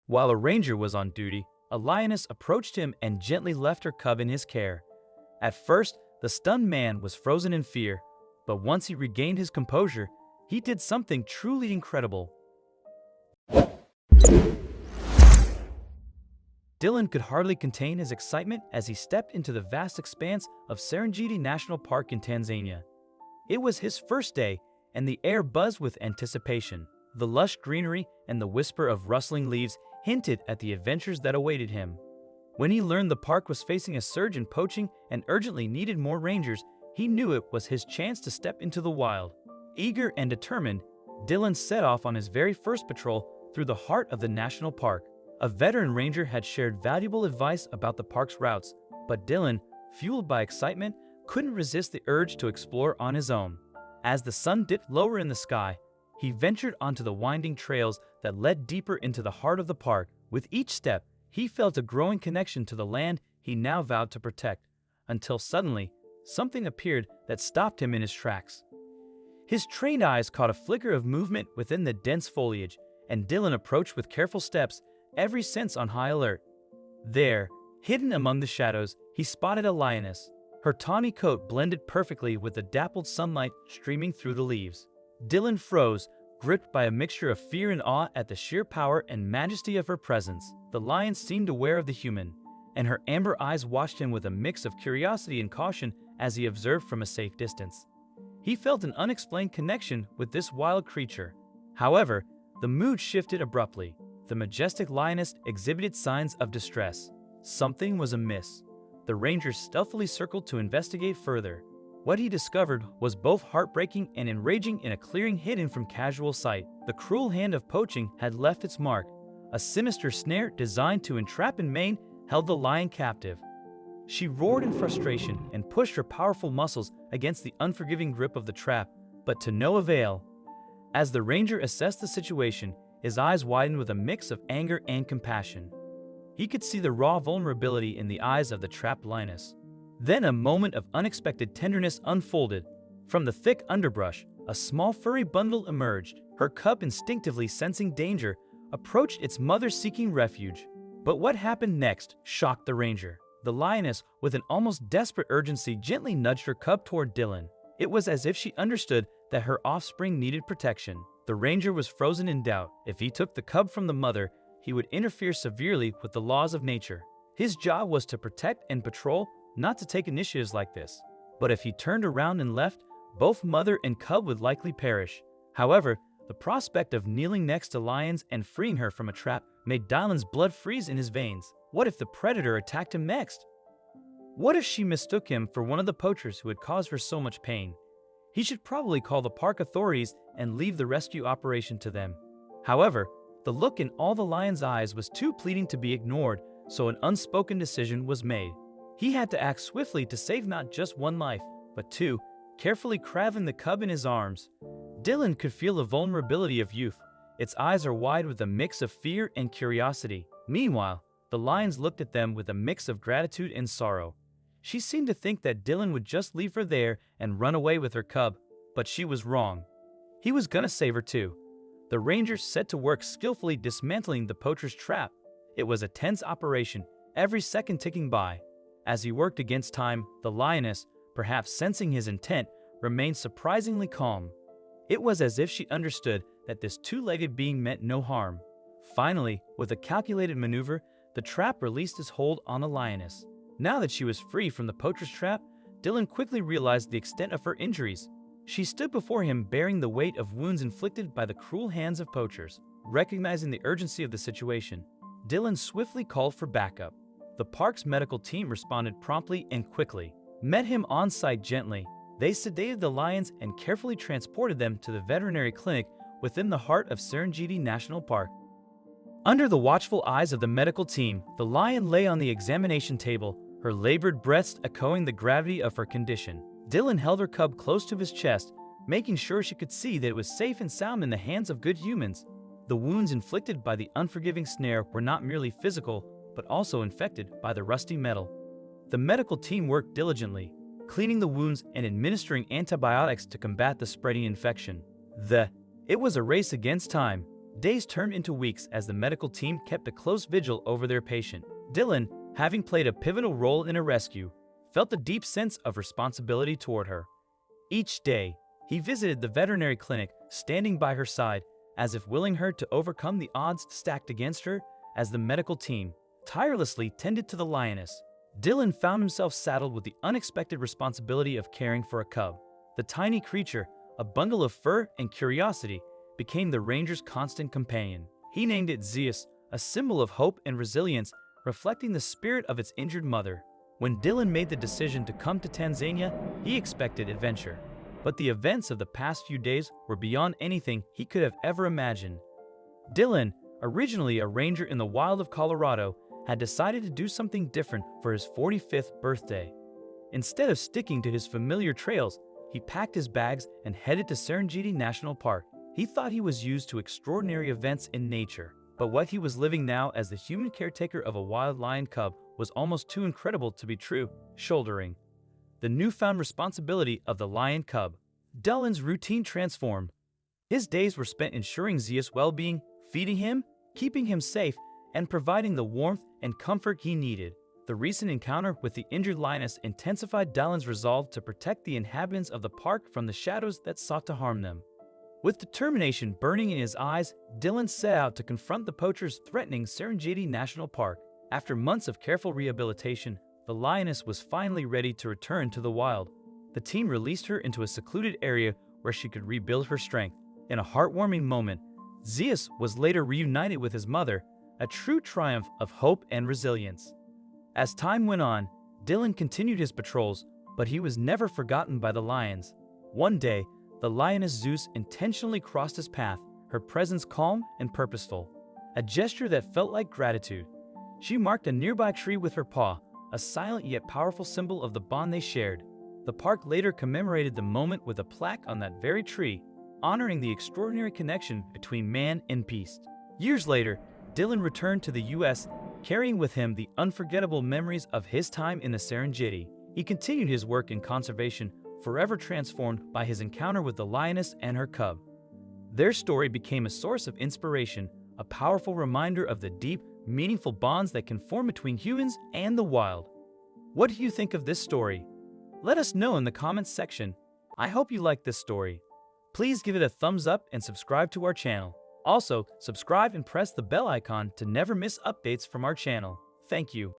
While a ranger was on duty, a lioness approached him and gently left her cub in his care. At first, the stunned man was frozen in fear, but once he regained his composure, he did something truly incredible. Dylan could hardly contain his excitement as he stepped into the vast expanse of Serengeti National Park in Tanzania. It was his first day, and the air buzzed with anticipation. The lush greenery and the whisper of rustling leaves hinted at the adventures that awaited him. When he learned the park was facing a surge in poaching and urgently needed more rangers, he knew it was his chance to step into the wild. Eager and determined, Dylan set off on his very first patrol through the heart of the national park. A veteran ranger had shared valuable advice about the park's routes, but Dylan, fueled by excitement, couldn't resist the urge to explore on his own. As the sun dipped lower in the sky, he ventured onto the winding trails that led deeper into the heart of the park. With each step, he felt a growing connection to the land he now vowed to protect, until suddenly, something appeared that stopped him in his tracks. His trained eyes caught a flicker of movement within the dense foliage, and Dylan approached with careful steps, every sense on high alert. There, hidden among the shadows, he spotted a lioness. Her tawny coat blended perfectly with the dappled sunlight streaming through the leaves. Dylan froze, gripped by a mixture of fear and awe at the sheer power and majesty of her presence. The lion seemed aware of the human, and her amber eyes watched him with a mix of curiosity and caution as he observed from a safe distance. He felt an unexplained connection with this wild creature. However, the mood shifted abruptly. The majestic lioness exhibited signs of distress. Something was amiss. The ranger stealthily circled to investigate further. What he discovered was both heartbreaking and enraging in a clearing hidden from casual sight. The cruel hand of poaching had left its mark. A sinister snare designed to entrap and maim held the lion captive. She roared in frustration and pushed her powerful muscles against the unforgiving grip of the trap, but to no avail. As the ranger assessed the situation, his eyes widened with a mix of anger and compassion. He could see the raw vulnerability in the eyes of the trapped lioness. Then a moment of unexpected tenderness unfolded. From the thick underbrush, a small furry bundle emerged. Her cub, instinctively sensing danger, approached its mother seeking refuge. But what happened next shocked the ranger. The lioness, with an almost desperate urgency, gently nudged her cub toward Dylan. It was as if she understood that her offspring needed protection. The ranger was frozen in doubt. If he took the cub from the mother, he would interfere severely with the laws of nature. His job was to protect and patrol, not to take initiatives like this. But if he turned around and left, both mother and cub would likely perish. However, the prospect of kneeling next to lions and freeing her from a trap made Dylan's blood freeze in his veins. What if the predator attacked him next? What if she mistook him for one of the poachers who had caused her so much pain? He should probably call the park authorities and leave the rescue operation to them. However, the look in all the lion's eyes was too pleading to be ignored, so an unspoken decision was made. He had to act swiftly to save not just one life, but two, carefully cradling the cub in his arms. Dylan could feel the vulnerability of youth. Its eyes are wide with a mix of fear and curiosity. Meanwhile, the lions looked at them with a mix of gratitude and sorrow. She seemed to think that Dylan would just leave her there and run away with her cub, but she was wrong. He was gonna save her too. The ranger set to work skillfully dismantling the poacher's trap. It was a tense operation, every second ticking by. As he worked against time, the lioness, perhaps sensing his intent, remained surprisingly calm. It was as if she understood that this two-legged being meant no harm. Finally, with a calculated maneuver, the trap released its hold on the lioness. Now that she was free from the poacher's trap, Dylan quickly realized the extent of her injuries. She stood before him bearing the weight of wounds inflicted by the cruel hands of poachers. Recognizing the urgency of the situation, Dylan swiftly called for backup. The park's medical team responded promptly and quickly. Met him on site gently. They sedated the lions and carefully transported them to the veterinary clinic within the heart of Serengeti National Park. Under the watchful eyes of the medical team, the lion lay on the examination table, her labored breaths echoing the gravity of her condition. Dylan held her cub close to his chest, making sure she could see that it was safe and sound in the hands of good humans. The wounds inflicted by the unforgiving snare were not merely physical, but also infected by the rusty metal. The medical team worked diligently, cleaning the wounds and administering antibiotics to combat the spreading infection. It was a race against time. Days turned into weeks as the medical team kept a close vigil over their patient. Dylan, having played a pivotal role in her rescue, felt a deep sense of responsibility toward her. Each day, he visited the veterinary clinic, standing by her side, as if willing her to overcome the odds stacked against her as the medical team tirelessly tended to the lioness. Dylan found himself saddled with the unexpected responsibility of caring for a cub. The tiny creature, a bundle of fur and curiosity, became the ranger's constant companion. He named it Zeus, a symbol of hope and resilience, reflecting the spirit of its injured mother. When Dylan made the decision to come to Tanzania, he expected adventure. But the events of the past few days were beyond anything he could have ever imagined. Dylan, originally a ranger in the wild of Colorado, had decided to do something different for his 45th birthday. Instead of sticking to his familiar trails, he packed his bags and headed to Serengeti National Park. He thought he was used to extraordinary events in nature, but what he was living now as the human caretaker of a wild lion cub was almost too incredible to be true. Shouldering the newfound responsibility of the lion cub, Dylan's routine transformed. His days were spent ensuring Zeus' well-being, feeding him, keeping him safe, and providing the warmth and comfort he needed. The recent encounter with the injured lioness intensified Dylan's resolve to protect the inhabitants of the park from the shadows that sought to harm them. With determination burning in his eyes, Dylan set out to confront the poachers threatening Serengeti National Park. After months of careful rehabilitation, the lioness was finally ready to return to the wild. The team released her into a secluded area where she could rebuild her strength. In a heartwarming moment, Zeus was later reunited with his mother, a true triumph of hope and resilience. As time went on, Dylan continued his patrols, but he was never forgotten by the lions. One day, the lioness Zeus intentionally crossed his path, her presence calm and purposeful, a gesture that felt like gratitude. She marked a nearby tree with her paw, a silent yet powerful symbol of the bond they shared. The park later commemorated the moment with a plaque on that very tree, honoring the extraordinary connection between man and beast. Years later, Dylan returned to the U.S., carrying with him the unforgettable memories of his time in the Serengeti. He continued his work in conservation, forever transformed by his encounter with the lioness and her cub. Their story became a source of inspiration, a powerful reminder of the deep, meaningful bonds that can form between humans and the wild. What do you think of this story? Let us know in the comments section. I hope you liked this story. Please give it a thumbs up and subscribe to our channel. Also, subscribe and press the bell icon to never miss updates from our channel. Thank you.